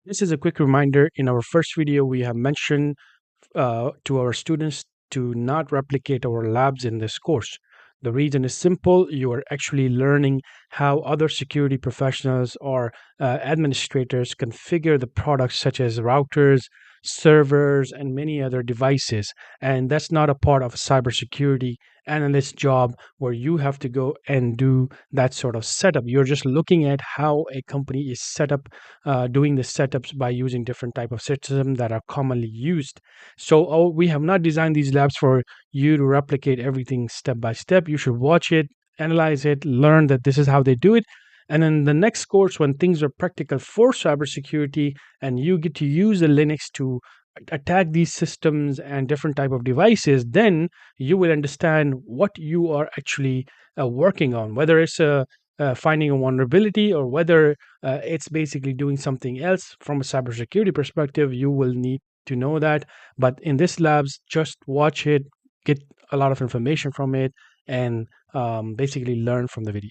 This is a quick reminder. In our first video, we have mentioned to our students to not replicate our labs in this course. The reason is simple. You are actually learning how other security professionals or administrators configure the products such as routers, servers, and many other devices. And that's not a part of a cybersecurity analyst job where you have to go and do that sort of setup. You're just looking at how a company is set up, doing the setups by using different type of systems that are commonly used. So we have not designed these labs for you to replicate everything step by step. You should watch it, analyze it, learn that this is how they do it. And then the next course, when things are practical for cybersecurity and you get to use the Linux to attack these systems and different type of devices, then you will understand what you are actually working on, whether it's finding a vulnerability or whether it's basically doing something else from a cybersecurity perspective. You will need to know that. But in this labs, just watch it, get a lot of information from it, and basically learn from the videos.